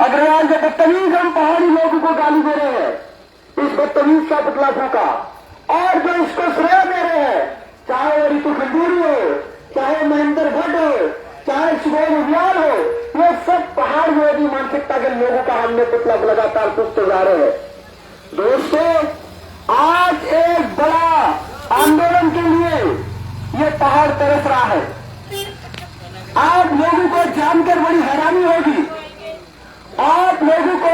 अग्रवाल के बदतमीज हम पहाड़ी लोगों को गाली दे रहे हैं, इस बदतमीज का पुतला फूका। और जो इसको श्रेय दे रहे हैं, चाहे वो रितु खंडूरी हो, चाहे महेंद्र भट्ट हो, चाहे सुबोध उबियाल हो, ये सब पहाड़ विरोधी मानसिकता के लोगों का हमने पुतला लगातार पूछते जा रहे हैं। दोस्तों, आज एक बड़ा आंदोलन के लिए ये पहाड़ तरस रहा है। आप लोगों को जानकर बड़ी हैरानी होगी, आप लोगों को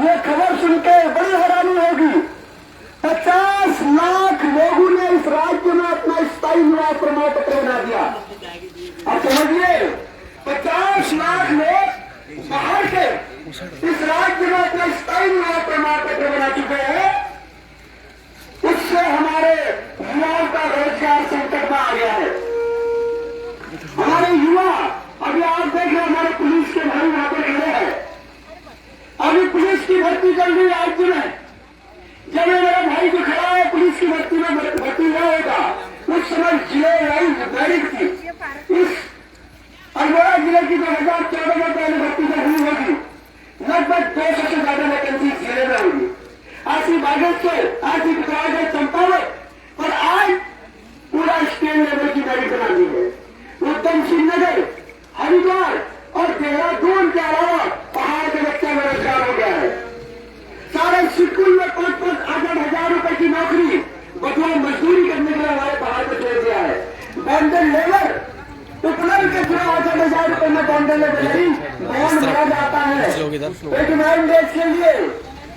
ये खबर सुनकर बड़ी हैरानी होगी, 50 लाख लोगों ने इस राज्य में अपना स्थायी निवास प्रमाण पत्र बना दिया। अब समझिए, 50 लाख लोग बाहर के इस राज्य में अपना स्थायी निवास प्रमाण पत्र बना चुके हैं। उससे हमारे युवाओं का रोजगार संकट में आ गया है। हमारे युवा, अभी आप देख रहे हमारे पुलिस के भाई वहां पर खड़े हैं, अभी पुलिस की भर्ती चल रही है राज्य में। जब मेरा भाई जो खड़ा है पुलिस की भर्ती में भर्ती न होगा, उस समय जिले बैरिक थी। इस अल्मोड़ा जिले की 2014 में पहले भर्ती जब हुई होगी, लगभग 200 से ज्यादा वैकेंसी जिले में होगी। ऐसी बागेश्वर, ऐसी पिथौरागढ़, चंपावत, और आज पूरा स्टेट लेवल की बैरिक बना दी है। उधम सिंह नगर, हरिद्वार और देहरादून के अलावा पहाड़ के बच्चे बेरोजगार हो गया है। सारे स्कूल में 5-5 हजार रुपए की नौकरी बदला मजदूरी करने के लिए हमारे पहाड़ को छोड़ दिया है। बंधन लेबर उपलब्ध के 8,000 रुपए में बंधन लेबर बॉन्ड भरा जाता है 89 डेज के लिए,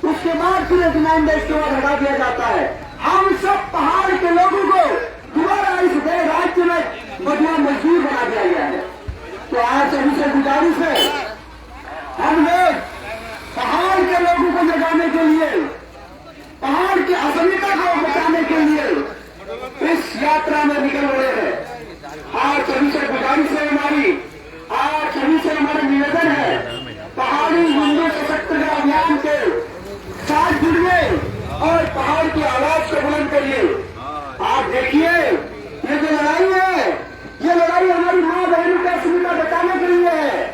उसके बाद फिर 89 डेज के बाद हटा दिया जाता है। हम सब पहाड़ के लोगों को दोबारा इस राज्य में बदला मजदूर बना दिया गया है। तो आज सभी से गुजारिश है, हम लोग पहाड़ के लोगों को जगाने के लिए, पहाड़ की असमियता को बचाने के लिए इस यात्रा में निकल रहे हैं। आज सभी से गुजारिश है हमारी, आज सभी से हमारा निवेदन है, पहाड़ी हिंदू सशक्तिकरण अभियान के साथ जुड़िए और पहाड़ की आवाज को बुलंद करिए। आप देखिए, ये जो लड़ाई है, ये लड़ाई हमारी मां बहनों की असमियता बचाने के लिए है।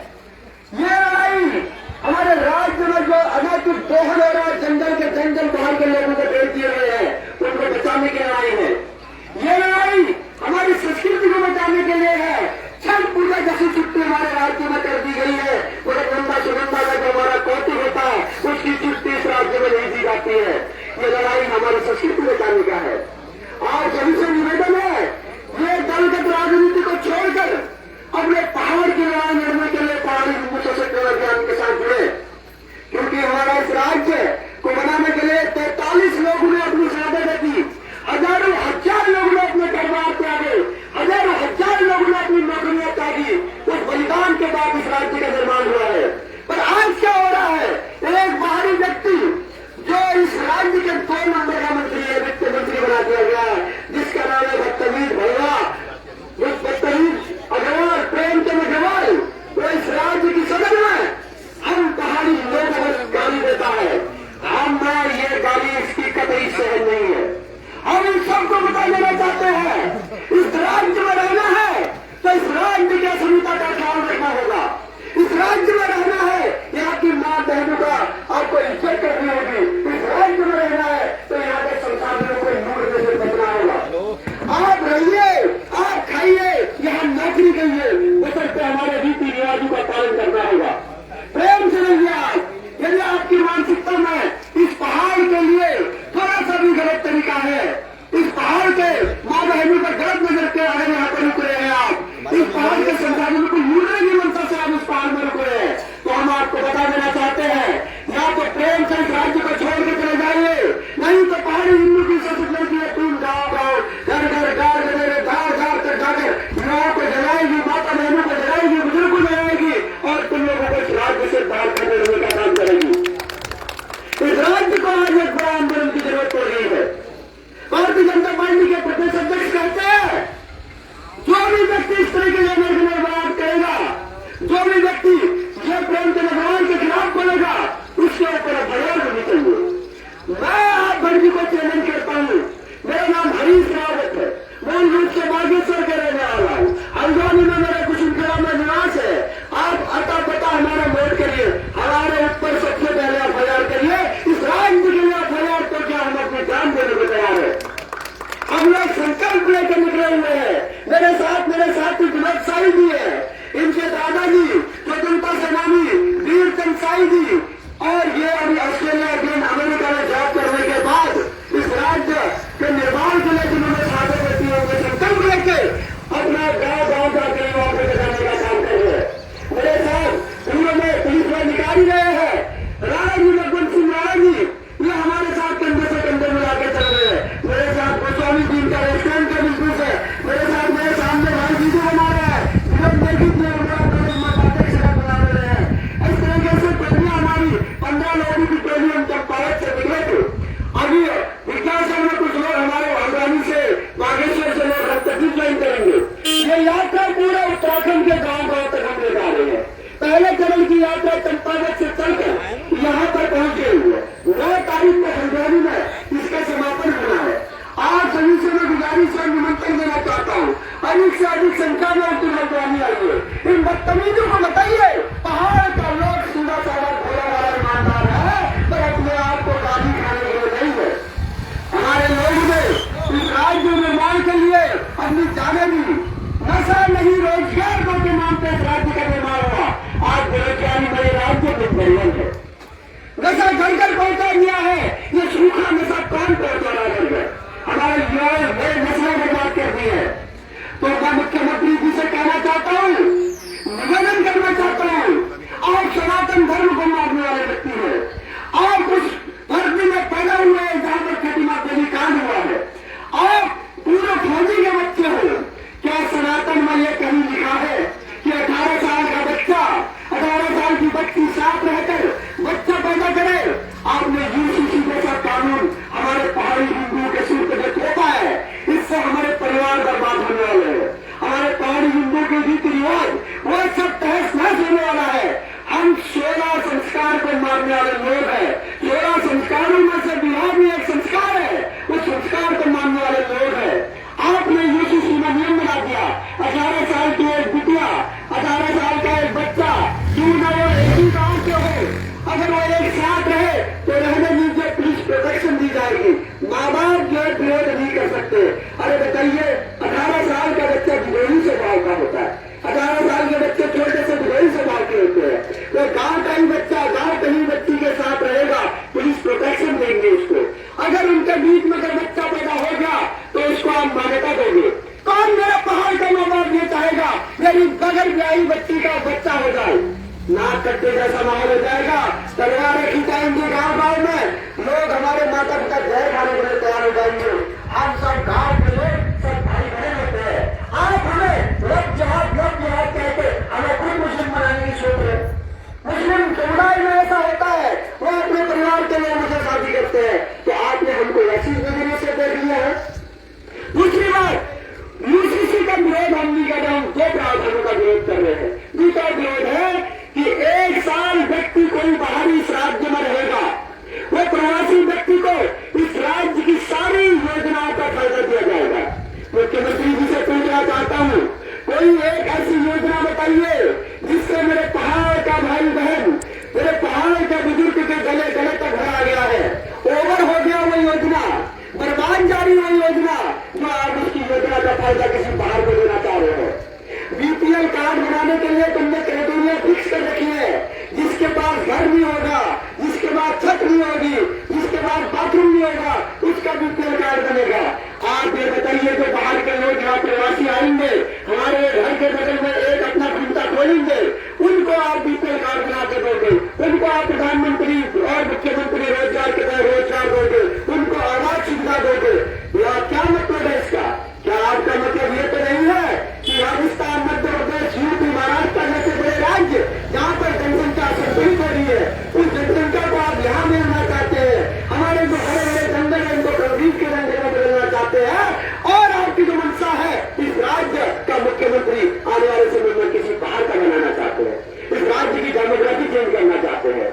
हमारे राज्य में परिवहन है। नशा घर घर पहुंचा दिया है। ये सूखा नशा कौन पहुंचा रहा है घर घर? हमारे युवाओं बड़े नशा बर्बाद कर दी है। तो मैं मुख्यमंत्री जी से कहना चाहता हूँ, निवेदन करना चाहता हूँ, आप सनातन धर्म को मारने वाले व्यक्ति हैं। आप उस धरती में पैदा हुए हैं जहां पर खटीमा देवी कांड हुआ है। आप पूरे फौजी के बच्चे हो। क्या सनातन में यह कहीं लिखा है कि 18 साल का बच्चा 18 साल की बच्ची साथ रहकर बच्चा पैदा करे? आपने यूसीसी जैसा कानून हमारे पहाड़ी हिंदुओं के सिर पर थोपा है। इससे हमारे परिवार बर्बाद होने वाले हैं। हमारे पहाड़ी हिंदुओं के रीति रिवाज वो सब तहस नहस होने वाला है। हम 16 संस्कार को मारने वाले लोग हैं। 16 संस्कारों में से विवाह भी एक संस्कार है। उस संस्कार को मानने वाले लोग हैं। आपने यूसीसी में नियम बना दिया, 18 साल की एक बिटिया, 18 साल का एक बच्चा, क्यों न वो एक ही गांव के हो, अगर वो एक साथ रहे तो रहने दीजिए, पुलिस प्रोटेक्शन दी जाएगी। माँ बाप जो है विरोध नहीं कर सकते। अरे बताइए, 18 साल का बच्चा बिजोरी से भाव का होता है। 18 साल के बच्चे छोटे से बिजोरी से भाव के होते हैं। वो गांव का ही बच्चा गांव का ही बच्ची के साथ रहेगा, पुलिस प्रोटेक्शन देंगे उसको। अगर उनके बीच में अगर बच्चा पैदा हो गया तो उसको आप मान्यता दोगे? कौन मेरा पहाड़ का माँ बाप ये चाहेगा मेरी बगैर ब्याही बच्ची का बच्चा हो जाए? नाक कट्टे जैसा माहौल हो जाएगा। तलवारें खिंचाएंगे गांव गांव में, लोग हमारे माता पिता जहर खाने के लिए तैयार हो जाएंगे। हम सब गांव के लोग सब भाई बहन होते हैं। आप हमें लब जहाज कहते हमें खुद मुस्लिम बनाने की सोच है। मुस्लिम समुदाय में ऐसा होता है, वो अपने परिवार के लोग मुझे शादी करते हैं। तो आपने हमको ऐसी नजरिए से देख लिया है। दूसरी बात, यूसीसी का विरोध हम नहीं कर रहे, हम दो प्रावधानों का विरोध कर रहे हैं। दूसरा विरोध है कि 1 साल व्यक्ति कोई बाहरी इस राज्य में रहेगा, वो प्रवासी व्यक्ति को इस राज्य की सारी योजनाओं का फायदा दिया जाएगा। मुख्यमंत्री जी से पूछना चाहता हूँ, कोई एक ऐसी योजना बताइए जिससे मेरे पहाड़ का भाई बहन, मेरे पहाड़ के बुजुर्ग के गले गले तक भरा गया है। ओवर हो गया वो योजना, बर्बाद जारी वो योजना, जो आप उसकी योजना का फायदा किसी बाहर को देना चाह रहे हो। बीपीएल कार्ड बनाने के लिए तुमने क्राइटेरिया फिक्स कर रखी है। जिसके पास घर नहीं होगा, जिसके पास छत नहीं होगी, जिसके पास बाथरूम नहीं होगा, उसका बीपीएल कार्ड बनेगा। आप ये बताइए, जो बाहर के लोग यहाँ प्रवासी आएंगे, हमारे घर के बगल में एक अपना खुंटा खोलेंगे, उनको आप बीपीएल कार्ड बना के दोगे, उनको आप प्रधानमंत्री और मुख्यमंत्री रोजगार के तहत रोजगार दोगे, उनको आवास सुविधा दोगे। या क्या मतलब है इसका? क्या आपका मतलब ये तो नहीं है कि राजस्थान, मध्य प्रदेश, यूपी, महाराष्ट्र जैसे बड़े राज्य जहाँ पर जनसंख्या संतुलित हो रही है, उस जनसंख्या को आप यहाँ मिलना चाहते हैं? हमारे जो बड़े बड़े जंगल है उनको कंक्रीट के जंगल में बदलना चाहते हैं। और आपकी जो मंशा है, इस राज्य का मुख्यमंत्री आने वाले समय में किसी बाहर का बनाना चाहते हैं। इस राज्य की डेमोग्राफी चेंज करना चाहते हैं।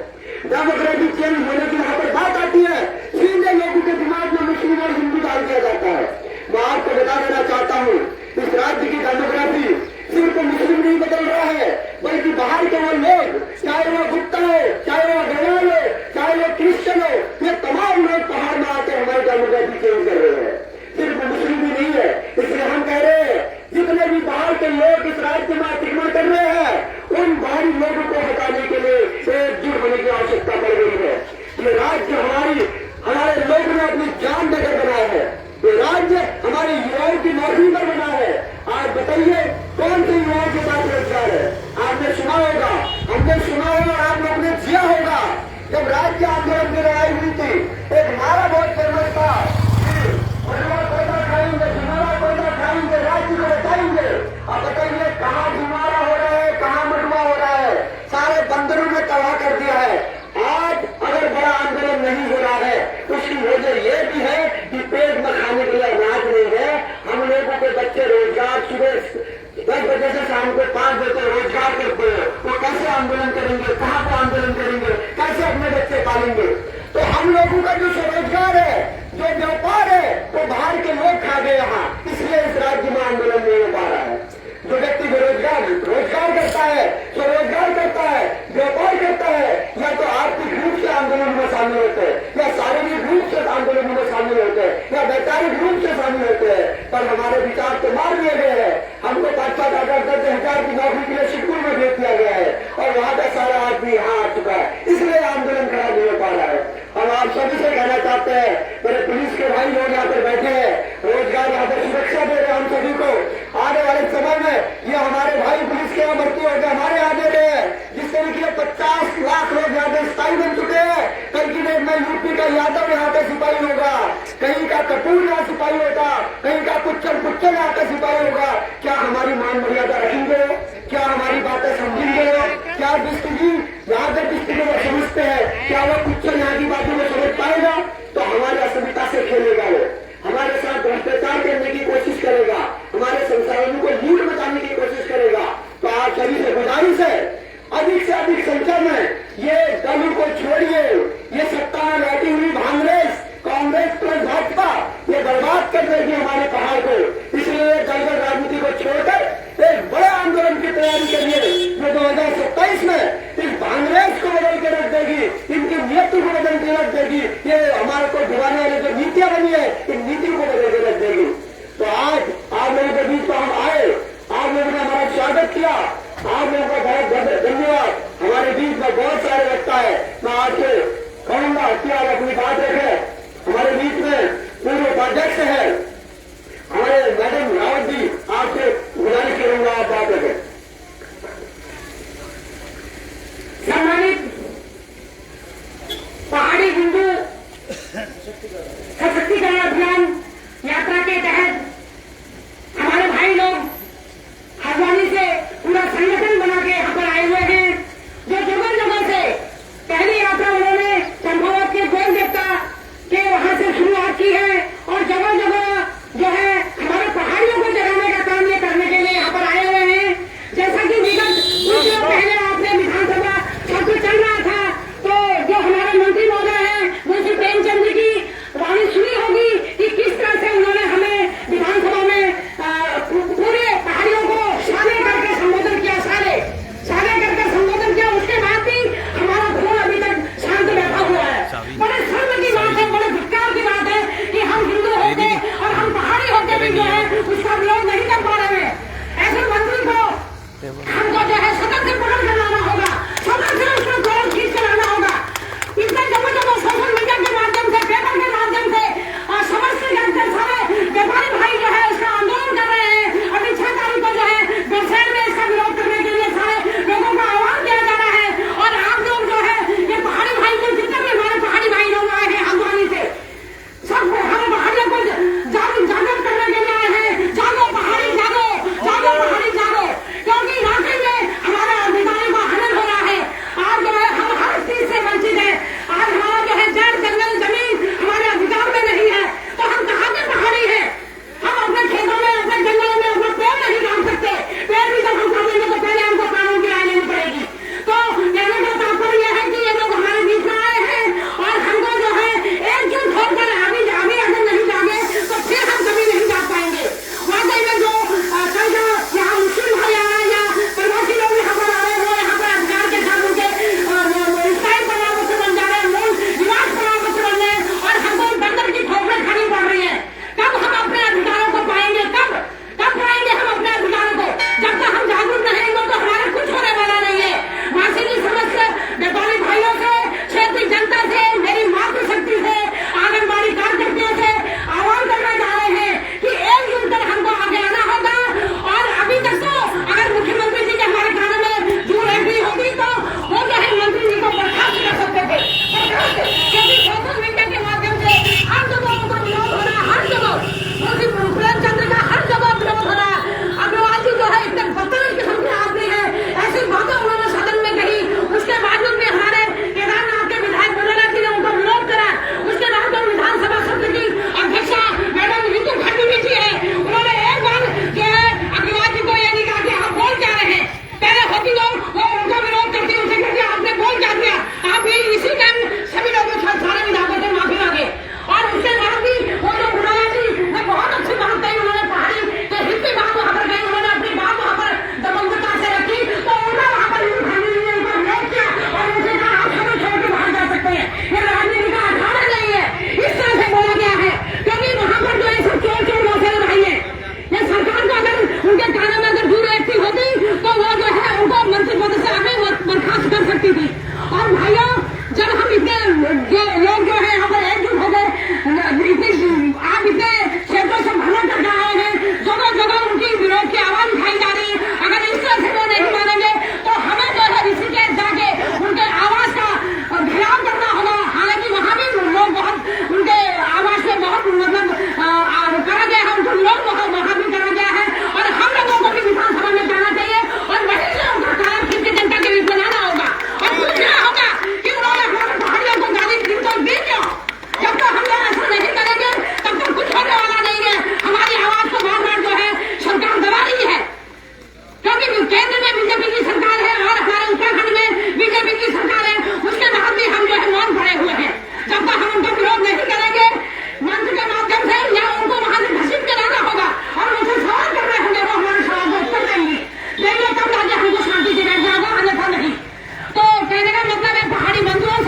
डेमोग्राफी चेंज होने की यहाँ पर बात आती है, सीधे लोगों के दिमाग में मुस्लिम और हिंदू डाल दिया जाता है। मैं आपको बता देना चाहता हूँ, इस राज्य की डेमोग्राफी सिर्फ मुस्लिम नहीं बदल रहा है, बल्कि बाहर के वो लोग, चाहे वो गुप्ता हो, चाहे वो गवार हो, चाहे वो क्रिश्चियन हो, ये तमाम लोग पहाड़ में आकर हमारी डेमोग्राफी चेंज कर रहे हैं। सिर्फ मुस्लिम ही नहीं है। इसलिए हम कह रहे हैं, जितने भी बाहर के लोग इस राज्य में अतिक्रमण कर रहे हैं, उन बाहरी लोगों को हटाने के लिए एकजुट होने की आवश्यकता पड़ रही है। ये राज्य हमारे लोगों ने अपनी जान देकर बनाया है। ये राज्य हमारे युवाओं की नौकरी पर बना है। आज बताइए, कौन से युवाओं के पास रोजगार है? आपने सुना होगा, हमने सुना होगा, आप लोगों ने जिया होगा। जब राज्य आंदोलन की लड़ाई हुई थी, एक नारा बहुत फेमस था, खाएंगे, राज्य को बचाएंगे। अब बताइए, कहाँ जुमारा हो रहा है, कहाँ मडुआ हो रहा है? सारे बंदरों ने तबाह कर दिया है। आज अगर बड़ा आंदोलन नहीं हो रहा है, उसकी वजह यह भी है कि पेट में खाने के लिए अनाज नहीं है। हम लोगों के बच्चे रोजगार सुबह 10 बजे से शाम को 5 बजे तक रोजगार करते हैं। वो कैसे आंदोलन करेंगे? कहाँ पर आंदोलन करेंगे? कैसे अपने बच्चे पालेंगे? तो हम लोगों का जो स्वरोजगार है, जो व्यापार है, वो बाहर के लोग खा गए यहाँ। इसलिए इस राज्य में आंदोलन नहीं हो पा रहा है। जो व्यक्ति रोजगार करता है, स्वरोजगार करता है, व्यापार करता है, या तो आर्थिक रूप से आंदोलन में शामिल होते हैं, या शारीरिक रूप से आंदोलन में शामिल होते हैं, या वैचारिक रूप से शामिल होते हैं। पर हमारे विचार तो मार दिए गए हैं। हमको 5-5 10 हजार की नौकरी के लिए शिवपुर में भेज दिया गया है, और वहां का सारा आदमी यहाँ आ चुका है, इसलिए आंदोलन खड़ा नहीं हो पा रहा है। हम आप सभी से कहना चाहते हैं, मेरे पुलिस के भाई लोग यहाँ पर बैठे हैं, रोजगार यहाँ पर सुरक्षा दे रहे हैं हम सभी को। आने वाले समय में ये हमारे भाई पुलिस के यहाँ भर्ती होकर हमारे यहाँ दे रहे हैं। जिस तरीके 50 लाख लोग यहाँ पे स्थायी बन चुके हैं, कल की डेट में यूपी का यादव यहाँ पे सिपाही होगा, कहीं का कपूर यहाँ सिपाही होगा, कहीं का कुच्चल यहाँ पे सिपाही होगा। क्या हमारी मान मर्यादा रखेंगे? क्या हमारी बातें समझेंगे? क्या डिस्ट्रिक्ट यहाँ पे डिस्ट्रिक्ट में समझते हैं, क्या वो कुच्चल यहाँ की बातों में समझ पाएगा? तो हमारी असभ्यता से खेलेगा, वो हमारे साथ भ्रष्टाचार करने की कोशिश करेगा, हमारे संसाधनों को लूट मचाने की कोशिश करेगा। तो आप सभी से गुजारिश है, अधिक से अधिक संख्या में ये दलों को छोड़िए। ये सत्ता में बैठी हुई कांग्रेस प्लस भाजपा ये बर्बाद कर देगी हमारे पहाड़ को। इसलिए दलगत राजनीति को छोड़कर एक बड़े आंदोलन की तैयारी करिए, जो 2027 में इस कांग्रेस को बदल के रख देगी, इनकी नीति को बदल के रख देगी। ये हमारे को दिवाने वाली जो नीतियां बनी है, इन नीति को बदल के रख देगी। तो आज आप लोगों के बीच में हम आए, आप लोगों ने हमारा स्वागत किया, आप लोगों का बहुत बहुत धन्यवाद। हमारे बीच में बहुत सारे लगता है, मैं आपसे कहूंगा कि आप अपनी बात रखें। हमारे बीच में पूर्व उपाध्यक्ष है हमारे मैडम रावत जी, आपसे गुजारिश करूंगा आप बात रखें। सम्मानित पहाड़ी हिंदू सशक्तिकरण अभियान यात्रा के तहत हमारे भाई लोग हल्द्वानी से पूरा संगठन बना के यहाँ पर आए हुए हैं, जो जगह जगह से पहली यात्रा उन्होंने संभवत के गोल देवता के वहां से शुरुआत की है और जगह जगह जो है हमारे पहाड़ियों को जगाने का काम ये करने के लिए यहाँ पर आए हुए हैं।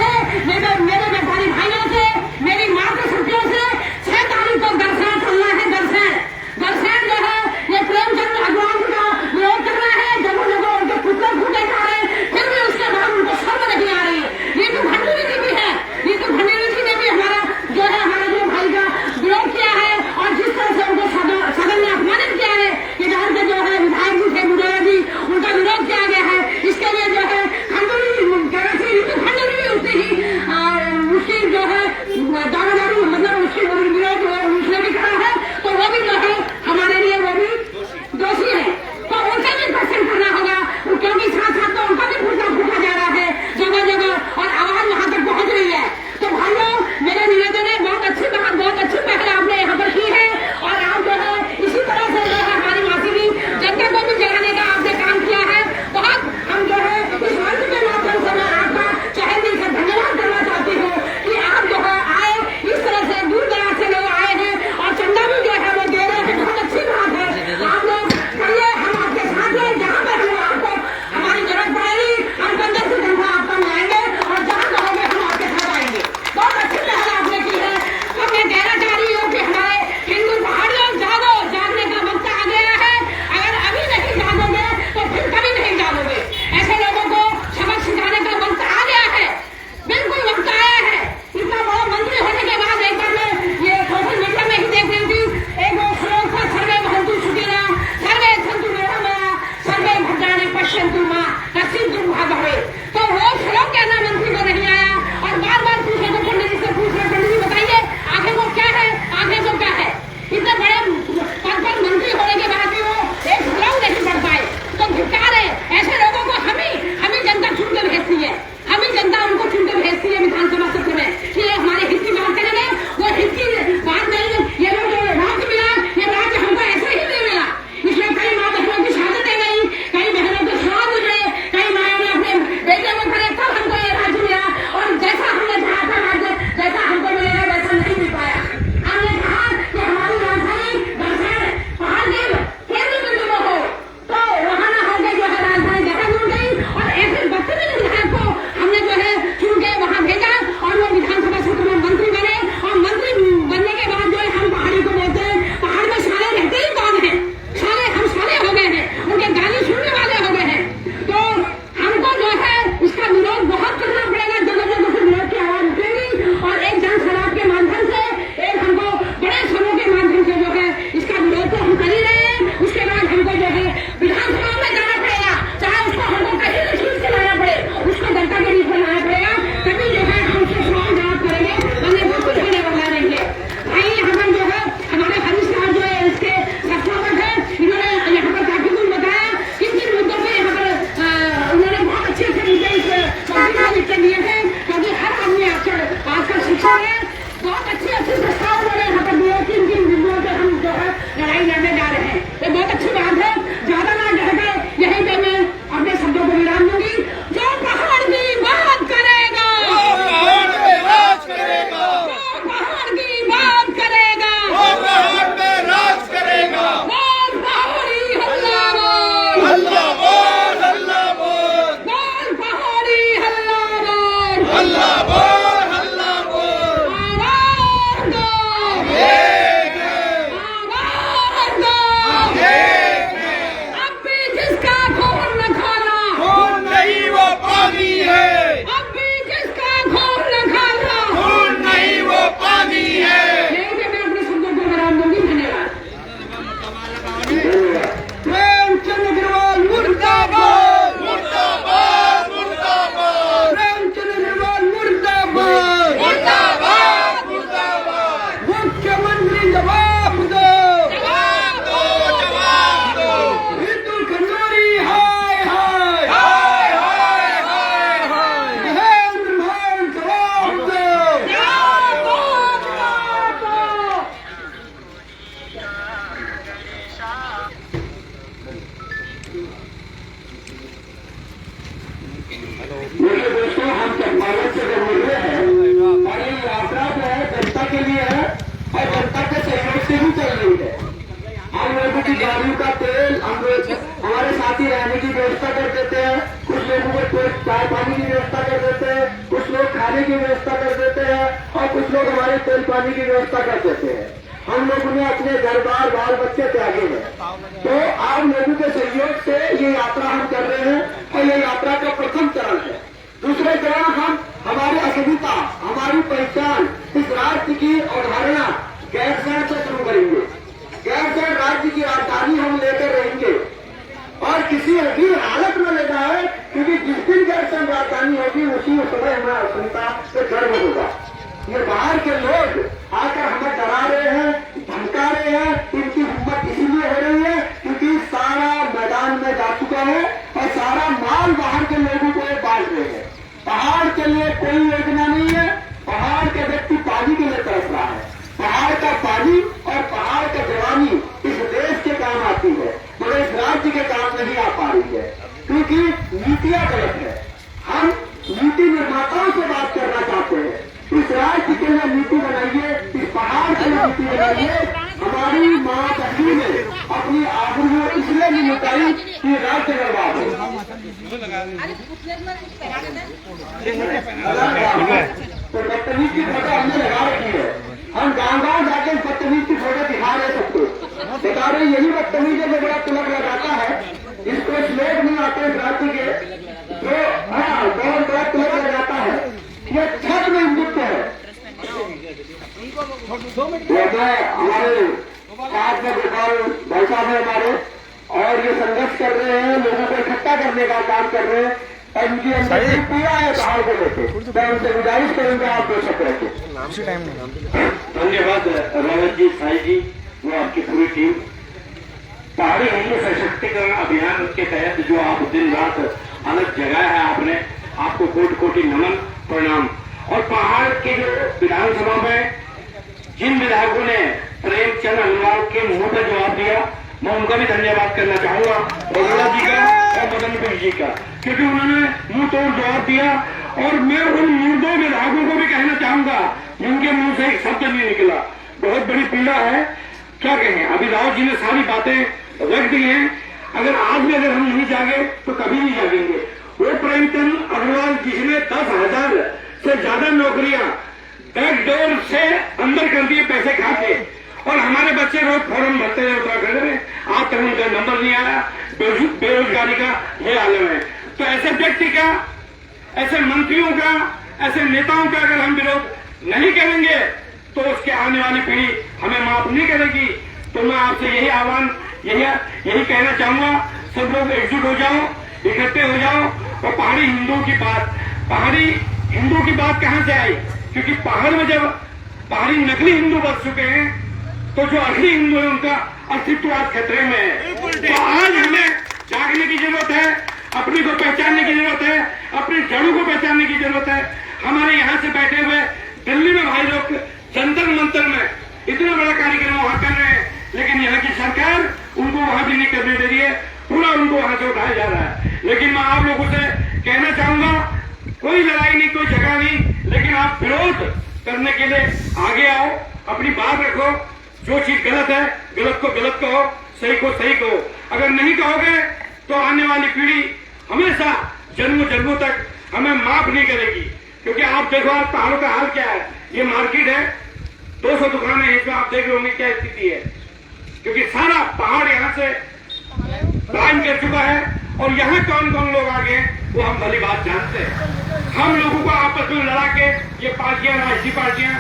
से, मेरे व्यापारी भाइयों से, मेरी मातृ शक्तियों से 6 तारीख को दर्शन चलना है। दर्शन जो है ये प्रेमचंद भगवान का विरोध कर रहा है। जगह जगह उनके पुतले फूटे जा रहे हैं, फिर भी उसके बाद उनको शर्म नहीं आ रही है। ये तो भंडारी जी भी है, ये तो भंडारी जी ने भी हमारा जो भाई का विरोध किया है और जिस तरह से उनको सदन में अपमानित किया है, इधर के जो है विधायक जी थे मुरैया जी, उनका विरोध किया गया है। इसके लिए जो है खंडूरी भी उतनी ही पानी की व्यवस्था कर देते हैं और कुछ लोग हमारे तेल पानी की व्यवस्था कर देते हैं। हम लोगों ने अपने घर बार बाल बच्चे त्यागे हैं, तो आप लोगों के सहयोग से ये यात्रा हम कर रहे हैं और ये यात्रा का प्रथम चरण है। दूसरे चरण हम हमारी असमिता, हमारी पहचान, इस राज्य की अवधारणा गैरसैंण से शुरू करेंगे। गैरसैंण राज्य की राजधानी हम लेकर रहेंगे और किसी भी हालत में लेना है, क्योंकि जिस दिन गैरसैंण राजधानी होगी उसी समय हमारा असमिता पे गर्व होगा। ये बाहर के लोग आकर हमें डरा रहे हैं, धमका रहे हैं, इनकी हिम्मत इसीलिए हो रही है क्योंकि सारा मैदान में जा चुका है और सारा माल बाहर के लोगों को ये बांट रहे हैं। पहाड़ के लिए कोई योजना नहीं है, पहाड़ के व्यक्ति पानी के लिए तरस रहा है। पहाड़ का पानी और पहाड़ का जवानी इस देश के काम आती है, मगर इस राज्य के काम नहीं आ पा रही है क्योंकि नीतियां गलत है। हम नीति निर्माताओं से बात करना चाहते हैं, इस राज्य के लिए नीति बनाइए, इस पहाड़ के लिए नीति बनाइए। हमारी मां बहनी ने अपनी आबरू इसलिए नहीं लुटाई कि राज्य बर्बाद हो। तो बदतमीज की फोटो हमने लगा रखी है, हम गांव जाके बदतमीज की फोटो दिखा रहे सबको, बता रहे यही बदतमीज है जो बड़ा तिलक लगाता है। इसको लोग नहीं आते इस राज्य के, तो हाँ बहुत बड़ा तिलक लगाता है। ये छठ में हिंदुत्व है। हमारे साथ में गोपाल भाई साहब है हमारे, और ये संघर्ष कर रहे हैं, लोगों को इकट्ठा करने का काम कर रहे हैं और उनकी अंदर पीड़ा है पहाड़ को लेकर। मैं उनसे गुजारिश करूंगा आप दो शब्द रखें। धन्यवाद रवत जी, साई जी, वो आपकी पूरी टीम। पहाड़ी हिंदू सशक्तिकरण अभियान के तहत जो आप दिन रात अलग जगह है, आपने, आपको कोटि कोटि नमन प्रणाम। और पहाड़ के जो विधानसभा में जिन विधायकों ने प्रेमचंद अग्रवाल के मुंह पर जवाब दिया, मैं उनका भी धन्यवाद करना चाहूंगा, बघेला जी का और मदन मोहन जी का, क्योंकि उन्होंने मुंह तोड़ जवाब दिया। और मैं उन मुर्दों विधायकों को भी कहना चाहूंगा जिनके मुंह से एक शब्द नहीं निकला। बहुत बड़ी पीड़ा है, क्या कहें। अभी राव जी ने सारी बातें रख दी हैं, अगर आज भी अगर हम नहीं जागे तो कभी नहीं जागेंगे। वो प्रेमचंद अग्रवाल जिसने 10,000 से ज्यादा नौकरियां बैकडोर से अंदर कर दिए पैसे खा के, और हमारे बच्चे रोज फॉर्म भरते रहे उत्तराखंड में, आज तक उनका नंबर नहीं आया। बेरोजगारी का ये आलम है। तो ऐसे व्यक्ति का, ऐसे मंत्रियों का, ऐसे नेताओं का अगर हम विरोध नहीं करेंगे तो उसके आने वाली पीढ़ी हमें माफ नहीं करेगी। तो मैं आपसे यही आह्वान, यही कहना चाहूंगा, सब लोग एकजुट हो जाओ, इकट्ठे हो जाओ। और पहाड़ी हिंदू की बात कहां से आई? क्योंकि पहाड़ में जब पहाड़ी नकली हिंदू बस चुके हैं तो जो असली हिंदू है उनका अस्तित्व आज खतरे में है। तो आज हमें जागने की जरूरत है, अपनी को पहचानने की जरूरत है, अपनी जड़ों को पहचानने की जरूरत है। हमारे यहाँ से बैठे हुए दिल्ली में भाई लोग जंतर मंतर में इतना बड़ा कार्यक्रम वहां कर रहे हैं, लेकिन यहाँ की सरकार उनको वहां भी नहीं करने दे रही है, पूरा उनको वहां से उठाया जा रहा है। लेकिन मैं आप लोगों से कहना चाहूंगा, कोई लड़ाई नहीं, कोई झगड़ा नहीं, लेकिन आप विरोध करने के लिए आगे आओ, अपनी बात रखो। जो चीज गलत है, गलत को गलत कहो, सही को सही कहो। अगर नहीं कहोगे तो आने वाली पीढ़ी हमेशा जन्मों जन्मों तक हमें माफ नहीं करेगी। क्योंकि आप देखो आज पहाड़ों का हाल क्या है। ये मार्केट है, 200 दुकानें हैं, इसमें आप देख रहे होंगे क्या स्थिति है। क्योंकि सारा पहाड़ यहाँ से क्राइम कर चुका है, और यहाँ कौन कौन लोग आ गए वो हम भली बात जानते हैं। हम लोगों को आपस में लड़ा के, ये पार्टियां, राजनीति पार्टियां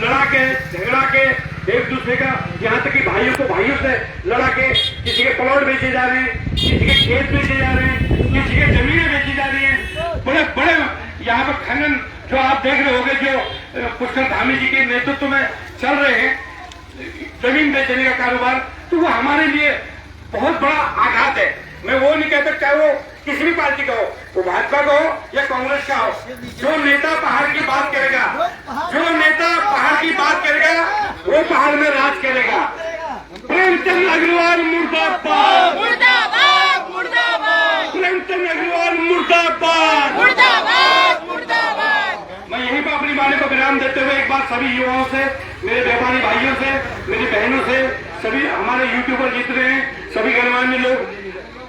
लड़ा के, झगड़ा के, एक दूसरे का, यहाँ तक कि भाइयों को भाइयों से लड़ा के किसी के प्लॉट बेचे जा रहे हैं, किसी के खेत बेचे जा रहे हैं, किसी के जमीनें बेची जा रही हैं। बड़े बड़े यहाँ पर खनन जो आप देख रहे होंगे, जो पुष्कर धामी जी के नेतृत्व में चल रहे हैं, जमीन बेचने का कारोबार, तो वो हमारे लिए बहुत बड़ा आघात है। मैं वो नहीं कहता चाहे वो किसी भी पार्टी का हो, वो भाजपा का हो या कांग्रेस का हो। जो नेता पहाड़ की बात करेगा, जो नेता पहाड़ की बात करेगा, वो पहाड़ में राज करेगा। प्रेमचंद अग्रवाल मुर्दाबाद, मुर्दाबाद, मुर्दाबाद, प्रेमचंद अग्रवाल मुर्दाबाद, मुर्दाबाद, मुर्दाबाद। मैं यहीं पर अपनी वाणी को विराम देते हुए एक बार सभी युवाओं से, मेरे व्यापारी भाइयों से, मेरी बहनों से, सभी हमारे यूट्यूबर जितने हैं, सभी गणमान्य लोग,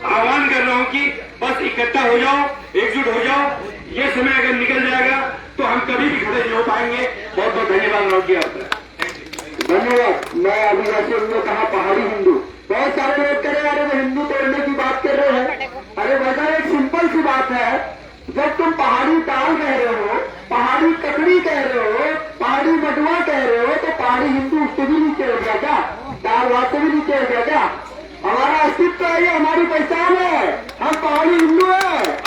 आह्वान कर रहा हूं कि बस इकट्ठा हो जाओ, एकजुट हो जाओ। ये समय अगर निकल जाएगा तो हम हम कभी भी खड़े नहीं हो पाएंगे। बहुत बहुत धन्यवाद राउत जी आपका। धन्यवाद। मैं आदिवासी हिंदू कहा पहाड़ी हिंदू। बहुत सारे लोग कह रहे हैं अरे वो हिंदू तोड़ने की बात कर रहे हैं। अरे वैसा एक सिंपल सी बात है, जब तुम पहाड़ी दाल कह रहे हो, पहाड़ी ककड़ी कह रहे हो, पहाड़ी मडुआ कह रहे हो, तो पहाड़ी हिंदू उससे भी नीचे हो गया क्या? दाल भात से भी नीचे हो गया क्या? हमारा अस्तित्व है, ये हमारी पहचान है, हम पहाड़ी हिंदू है।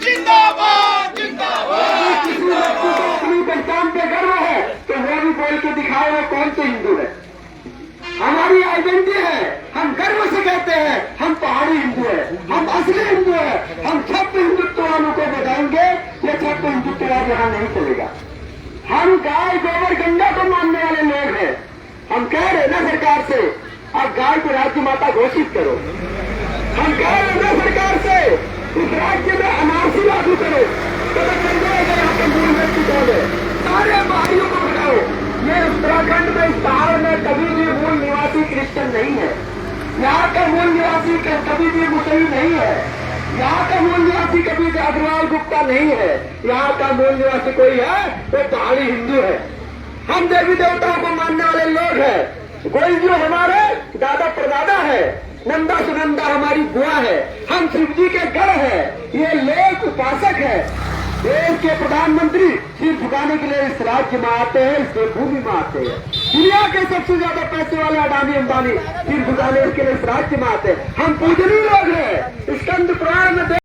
जिंदाबाद जिंदाबाद। किसी व्यक्ति को अपनी पहचान पे गर्व है तो वो भी बोल के दिखाए वो कौन से हिंदू है। हमारी आइडेंटिटी है, हम गर्व से कहते हैं हम पहाड़ी हिंदू है, हम असली हिंदू है। हम छप्प हिंदुत्ववालों को बताएंगे ये छप्प हिंदुत्ववाद यहाँ नहीं चलेगा। हम गाय गोबर गंगा को मानने वाले लोग हैं। हम कह रहे ना सरकार से अब गाय को राज्य माता घोषित करो। हम कह रहे ना सरकार से इस राज्य में एनआरसी लागू करो, तो चल जाएगा यहाँ पे मूल व्यक्ति कौन है। सारे पहाड़ियों को बताओ। ये उत्तराखंड में इस पहाड़ में कभी भी मूल निवासी क्रिश्चियन नहीं है। यहाँ का मूल निवासी कभी भी मुसलिम नहीं है। यहाँ का मूल निवासी कभी भी अग्रवाल गुप्ता नहीं है। यहाँ का मूल निवासी कोई है वो पहाड़ी हिंदू है। हम देवी देवताओं को मानने वाले लोग हैं। कोई जो हमारे दादा परदादा है, नंदा सुनंदा हमारी बुआ है, हम शिव जी के गढ़ है। ये लोग उपासक है। देश के प्रधानमंत्री सिर झुकाने के लिए इस राज्य में आते हैं, इस देवभूमि में आते हैं। दुनिया के सबसे ज्यादा पैसे वाले अडानी अंबानी सिर झुकाने के लिए इस राज्य में आते हैं। हम पूजनीय